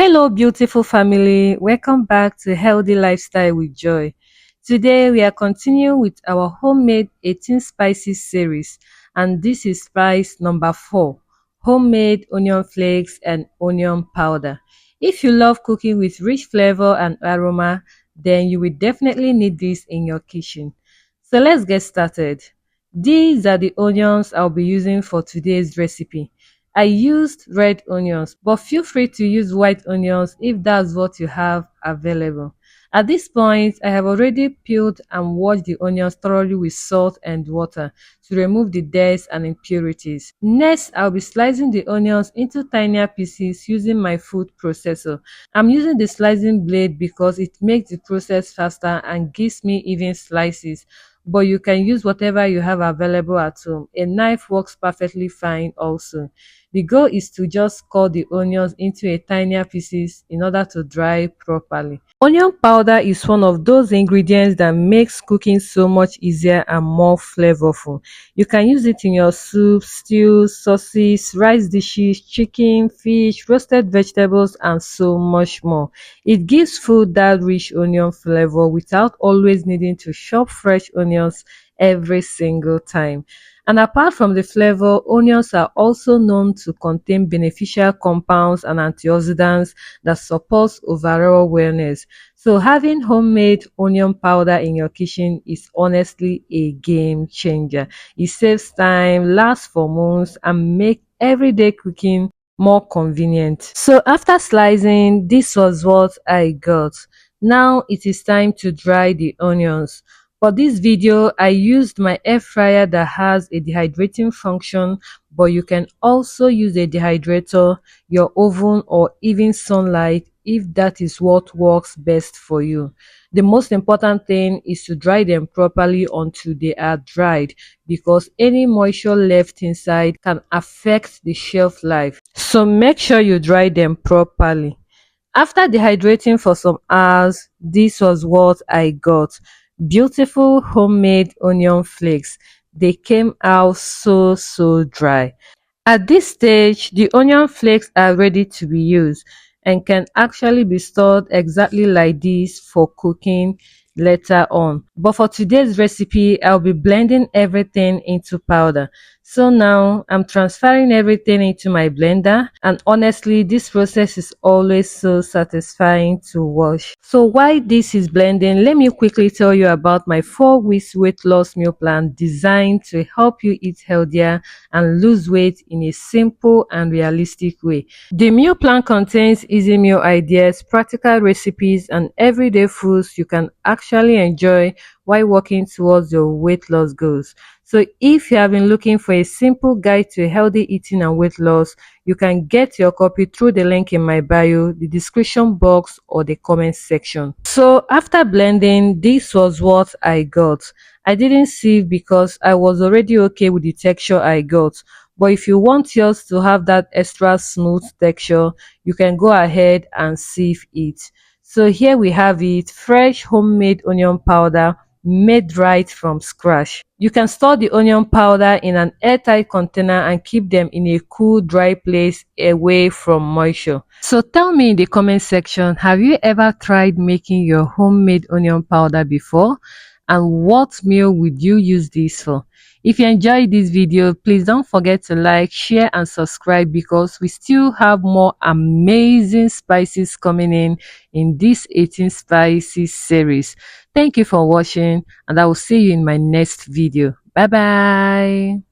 Hello, beautiful family. Welcome back to Healthy Lifestyle with Joy. Today, we are continuing with our homemade 18 spices series, and this is spice number 4, homemade onion flakes and onion powder. If you love cooking with rich flavor and aroma, then you will definitely need this in your kitchen. So let's get started. These are the onions I'll be using for today's recipe. I used red onions, but feel free to use white onions if that's what you have available. At this point, I have already peeled and washed the onions thoroughly with salt and water to remove the dirt and impurities. Next, I'll be slicing the onions into tinier pieces using my food processor. I'm using the slicing blade because it makes the process faster and gives me even slices, but you can use whatever you have available at home. A knife works perfectly fine also. The goal is to just cut the onions into a tinier pieces in order to dry properly. Onion powder is one of those ingredients that makes cooking so much easier and more flavorful. You can use it in your soup, stews, sauces, rice dishes, chicken, fish, roasted vegetables, and so much more. It gives food that rich onion flavor without always needing to chop fresh onions every single time. And apart from the flavor, onions are also known to contain beneficial compounds and antioxidants that supports overall wellness. So having homemade onion powder in your kitchen is honestly a game changer. It saves time, lasts for months, and make everyday cooking more convenient. So after slicing, this was what I got. Now it is time to dry the onions. For this video, I used my air fryer that has a dehydrating function, but you can also use a dehydrator, your oven, or even sunlight if that is what works best for you. The most important thing is to dry them properly until they are dried, because any moisture left inside can affect the shelf life. So make sure you dry them properly. After dehydrating for some hours, this was what I got. Beautiful homemade onion flakes. They came out so dry. At this stage, the onion flakes are ready to be used and can actually be stored exactly like this for cooking later on. But for today's recipe, I'll be blending everything into powder. So now I'm transferring everything into my blender, and honestly, this process is always so satisfying to watch. So while this is blending, let me quickly tell you about my 4 weeks weight loss meal plan designed to help you eat healthier and lose weight in a simple and realistic way. The meal plan contains easy meal ideas, practical recipes, and everyday foods you can actually enjoy while working towards your weight loss goals. So if you have been looking for a simple guide to healthy eating and weight loss, you can get your copy through the link in my bio, the description box, or the comment section. So after blending, this was what I got. I didn't sieve because I was already okay with the texture I got. But if you want yours to have that extra smooth texture, you can go ahead and sieve it. So here we have it, fresh homemade onion powder made right from scratch. You can store the onion powder in an airtight container and keep them in a cool, dry place away from moisture. So tell me in the comment section, have you ever tried making your homemade onion powder before? And what meal would you use this for? If you enjoyed this video, please don't forget to like, share, and subscribe, because we still have more amazing spices coming in this 18 spices series. Thank you for watching, and I will see you in my next video. Bye bye.